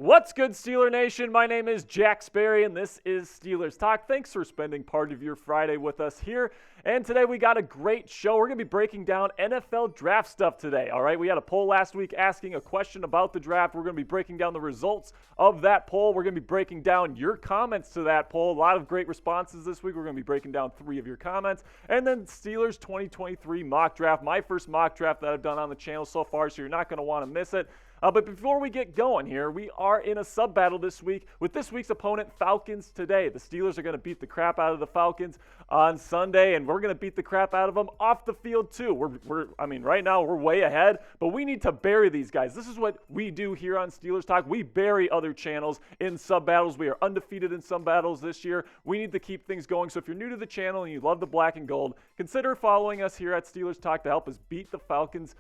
What's good, Steeler Nation? My name is Jack Sperry, and this is Steelers Talk. Thanks for spending part of your Friday with us here. And today we got a great show. We're going to be breaking down NFL draft stuff today, all right? We had a poll last week asking a question about the draft. We're going to be breaking down the results of that poll. We're going to be breaking down your comments to that poll. A lot of great responses this week. We're going to be breaking down 3 of your comments. And then Steelers 2023 mock draft, my first mock draft that I've done on the channel so far, so you're not going to want to miss it. But before we get going here, we are in a sub-battle this week with this week's opponent, Falcons today. The Steelers are going to beat the crap out of the Falcons on Sunday, and we're going to beat the crap out of them off the field too. Right now we're way ahead, but we need to bury these guys. This is what we do here on Steelers Talk. We bury other channels in sub-battles. We are undefeated in some battles this year. We need to keep things going. So if you're new to the channel and you love the black and gold, consider following us here at Steelers Talk to help us beat the Falcons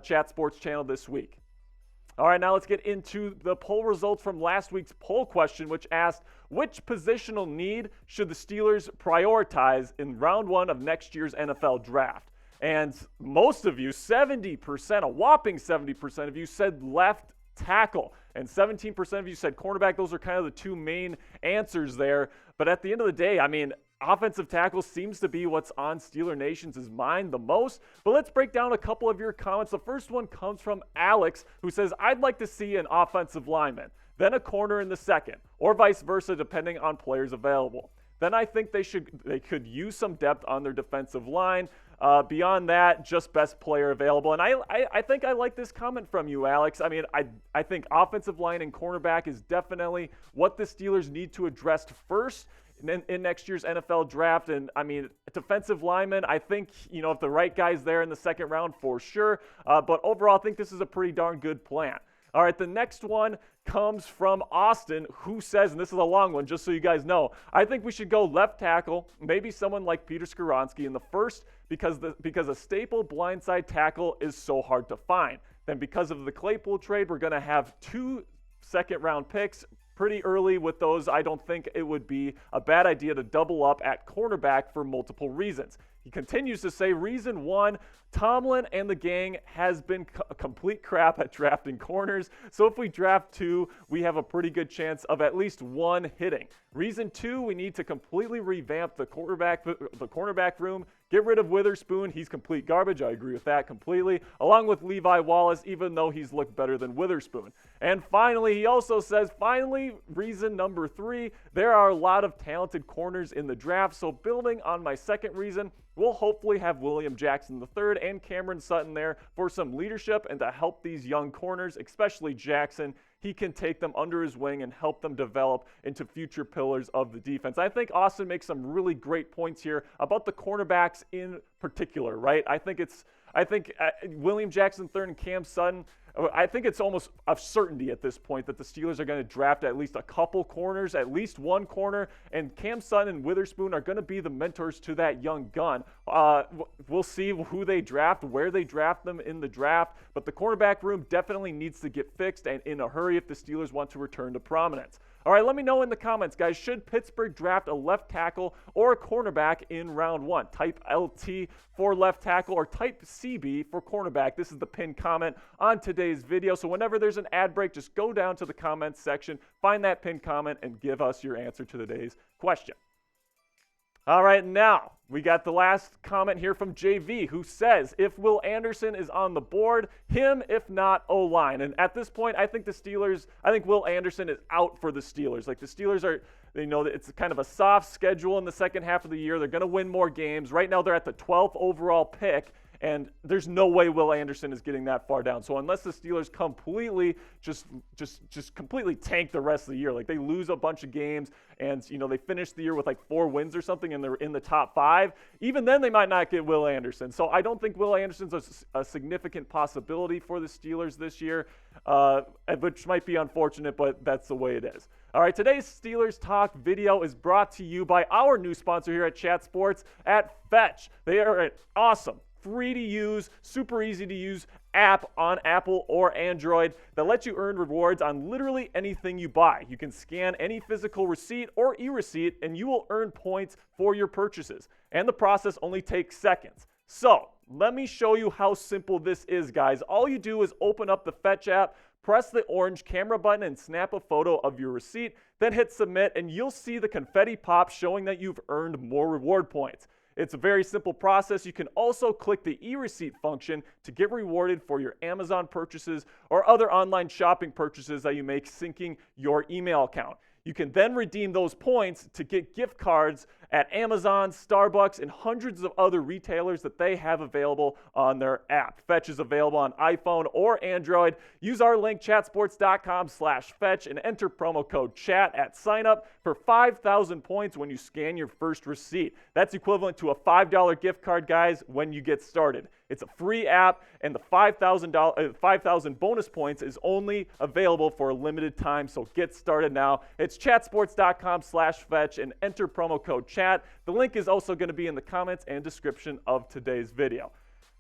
Chat Sports channel this week. All right, now let's get into the poll results from last week's poll question, which asked, which positional need should the Steelers prioritize in round 1 of next year's NFL draft? And most of you, 70%, a whopping 70% of you said left tackle. And 17% of you said cornerback. Those are kind of the 2 main answers there. But at the end of the day, offensive tackle seems to be what's on Steeler Nation's mind the most. But let's break down a couple of your comments. The first one comes from Alex, who says, I'd like to see an offensive lineman, then a corner in the second, or vice versa, depending on players available. Then I think they could use some depth on their defensive line. Beyond that, just best player available. And I think I like this comment from you, Alex. I think offensive line and cornerback is definitely what the Steelers need to address first in next year's NFL draft. And defensive lineman, I think, if the right guy's there in the second round, for sure. But overall, I think this is a pretty darn good plan. All right, the next one comes from Austin, who says, and this is a long one, just so you guys know, I think we should go left tackle, maybe someone like Peter Skoronski in the first, because a staple blindside tackle is so hard to find. Then because of the Claypool trade, we're going to have 2 second-round picks pretty early with those. I don't think it would be a bad idea to double up at cornerback for multiple reasons. He continues to say, reason 1, Tomlin and the gang has been a complete crap at drafting corners. So if we draft 2, we have a pretty good chance of at least 1 hitting. Reason 2, we need to completely revamp the cornerback room. Get rid of Witherspoon. He's complete garbage. I agree with that completely. Along with Levi Wallace, even though he's looked better than Witherspoon. And finally, he also says, reason number 3, there are a lot of talented corners in the draft. So building on my second reason, we'll hopefully have William Jackson III and Cameron Sutton there for some leadership and to help these young corners, especially Jackson. He can take them under his wing and help them develop into future pillars of the defense. I think Austin makes some really great points here about the cornerbacks in particular, right? I think William Jackson III and Cam Sutton, I think it's almost a certainty at this point that the Steelers are going to draft at least a couple corners, at least 1 corner, and Cam Sutton and Witherspoon are going to be the mentors to that young gun. We'll see who they draft, where they draft them in the draft, but the cornerback room definitely needs to get fixed and in a hurry if the Steelers want to return to prominence. All right, let me know in the comments, guys. Should Pittsburgh draft a left tackle or a cornerback in round 1? Type LT for left tackle or type CB for cornerback. This is the pinned comment on today's video. So whenever there's an ad break, just go down to the comments section, find that pinned comment, and give us your answer to today's question. All right, now we got the last comment here from JV, who says, if Will Anderson is on the board, him, if not O-line. And at this point, I think Will Anderson is out for the Steelers. Like, the Steelers are, it's kind of a soft schedule in the second half of the year. They're going to win more games. Right now, they're at the 12th overall pick. And there's no way Will Anderson is getting that far down. So unless the Steelers completely just completely tank the rest of the year, like they lose a bunch of games and they finish the year with like 4 wins or something and they're in the top 5, even then they might not get Will Anderson. So I don't think Will Anderson's a significant possibility for the Steelers this year, which might be unfortunate, but that's the way it is. All right, today's Steelers Talk video is brought to you by our new sponsor here at Chat Sports, at Fetch. They are an awesome, free to use, super easy to use app on Apple or Android that lets you earn rewards on literally anything you buy. You can scan any physical receipt or e-receipt and you will earn points for your purchases. And the process only takes seconds. So let me show you how simple this is, guys. All you do is open up the Fetch app, press the orange camera button and snap a photo of your receipt, then hit submit, and you'll see the confetti pop showing that you've earned more reward points. It's a very simple process. You can also click the e-receipt function to get rewarded for your Amazon purchases or other online shopping purchases that you make syncing your email account. You can then redeem those points to get gift cards at Amazon, Starbucks, and hundreds of other retailers that they have available on their app. Fetch is available on iPhone or Android. Use our link, chatsports.com/fetch, and enter promo code CHAT at sign-up for 5,000 points when you scan your first receipt. That's equivalent to a $5 gift card, guys, when you get started. It's a free app, and the 5,000 bonus points is only available for a limited time, so get started now. It's chatsports.com/fetch and enter promo code CHAT. The link is also going to be in the comments and description of today's video.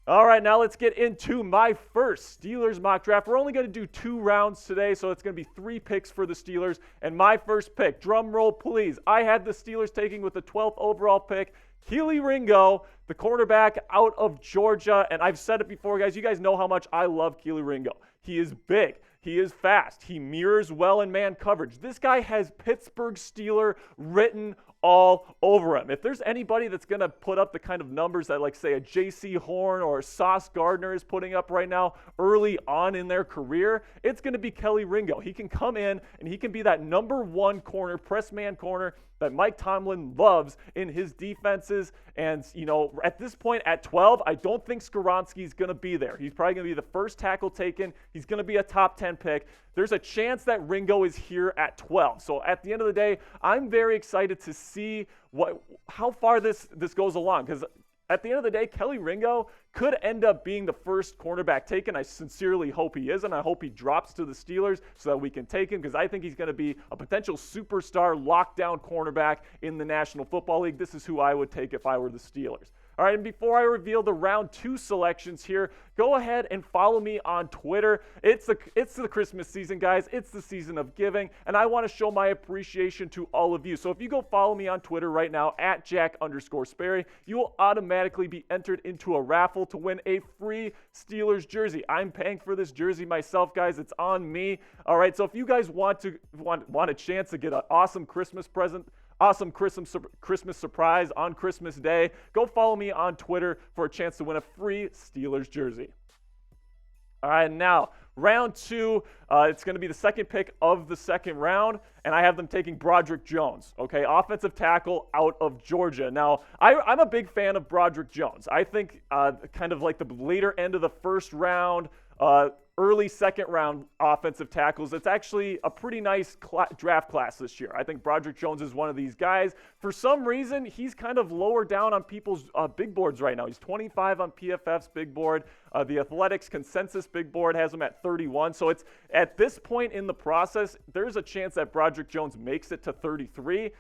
All right, now let's get into my first Steelers mock draft. We're only going to do 2 rounds today, so it's going to be 3 picks for the Steelers. And my first pick, drum roll please, I had the Steelers taking with the 12th overall pick, Kelee Ringo, the cornerback out of Georgia. And I've said it before, guys. You guys know how much I love Kelee Ringo. He is big. He is fast. He mirrors well in man coverage. This guy has Pittsburgh Steeler written all over him. If there's anybody that's going to put up the kind of numbers that, like, say, a J.C. Horn or a Sauce Gardner is putting up right now early on in their career, it's going to be Kelee Ringo. He can come in and he can be that number 1 corner, press man corner that Mike Tomlin loves in his defenses. And, you know, at this point at 12, I don't think Skoronski's going to be there. He's probably going to be the first tackle taken. He's going to be a top 10 pick. There's a chance that Ringo is here at 12. So at the end of the day, I'm very excited to see how far this goes along, because at the end of the day, Kelee Ringo could end up being the first cornerback taken. I sincerely hope he is, and I hope he drops to the Steelers so that we can take him, because I think he's going to be a potential superstar lockdown cornerback in the National Football League. This is who I would take if I were the Steelers. All right, and before I reveal the round 2 selections here, go ahead and follow me on Twitter. It's the Christmas season, guys. It's the season of giving, and I want to show my appreciation to all of you. So if you go follow me on Twitter right now, at Jack_Sperry, you will automatically be entered into a raffle to win a free Steelers jersey. I'm paying for this jersey myself, guys. It's on me. All right, so if you guys want a chance to get an awesome Christmas present, awesome Christmas surprise on Christmas Day, go follow me on Twitter for a chance to win a free Steelers jersey. All right, now, round 2, it's going to be the second pick of the second round, and I have them taking Broderick Jones, okay, offensive tackle out of Georgia. Now, I'm a big fan of Broderick Jones. I think kind of like the later end of the first round, early second round offensive tackles. It's actually a pretty nice draft class this year. I think Broderick Jones is one of these guys. For some reason, he's kind of lower down on people's big boards right now. He's 25 on PFF's big board. The Athletics consensus big board has him at 31. So it's at this point in the process, there's a chance that Broderick Jones makes it to 33.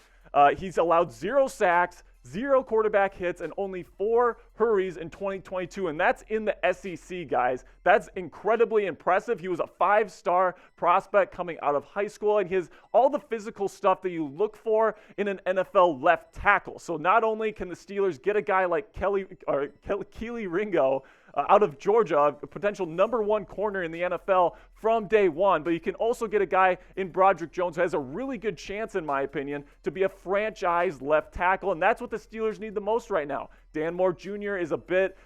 He's allowed 0 sacks, 0 quarterback hits, and only 4 hurries in 2022, and that's in the SEC, guys. That's incredibly impressive. He was a 5-star prospect coming out of high school, and he has all the physical stuff that you look for in an NFL left tackle. So not only can the Steelers get a guy like Kelee Ringo out of Georgia, a potential number 1 corner in the NFL from day one, but you can also get a guy in Broderick Jones who has a really good chance, in my opinion, to be a franchise left tackle, and that's what the Steelers need the most right now. Dan Moore Jr. is a bit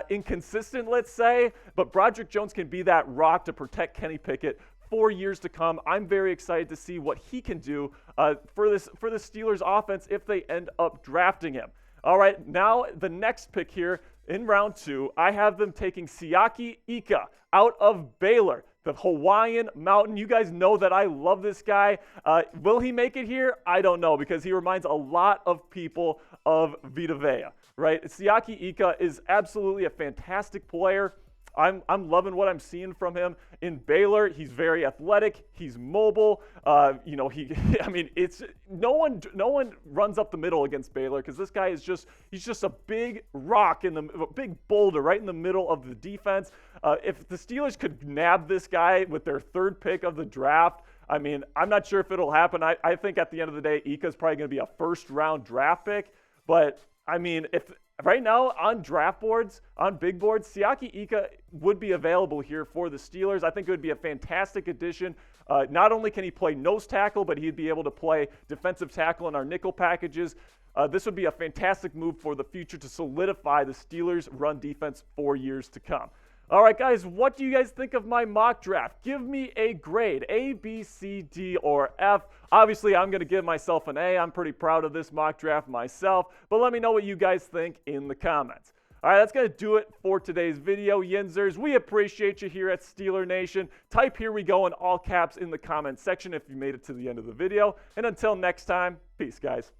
inconsistent, let's say, but Broderick Jones can be that rock to protect Kenny Pickett for years to come. I'm very excited to see what he can do for the Steelers offense if they end up drafting him. All right, now the next pick here in round 2, I have them taking Siaki Ika out of Baylor, the Hawaiian Mountain. You guys know that I love this guy. Will he make it here? I don't know, because he reminds a lot of people of Vita Vea, right? Siaki Ika is absolutely a fantastic player. I'm loving what I'm seeing from him in Baylor. He's very athletic. He's mobile. It's no one runs up the middle against Baylor, because this guy he's just a big rock a big boulder right in the middle of the defense. If the Steelers could nab this guy with their 3rd pick of the draft, I'm not sure if it'll happen. I think at the end of the day, Ika's probably going to be a 1st-round draft pick. But right now on draft boards, on big boards, Siaki Ika would be available here for the Steelers. I think it would be a fantastic addition. Not only can he play nose tackle, but he'd be able to play defensive tackle in our nickel packages. This would be a fantastic move for the future to solidify the Steelers' run defense for years to come. All right, guys, what do you guys think of my mock draft? Give me a grade, A, B, C, D, or F. Obviously, I'm going to give myself an A. I'm pretty proud of this mock draft myself, but let me know what you guys think in the comments. All right, that's going to do it for today's video, Yinzers. We appreciate you here at Steeler Nation. Type "Here we go" in all caps in the comments section if you made it to the end of the video. And until next time, peace, guys.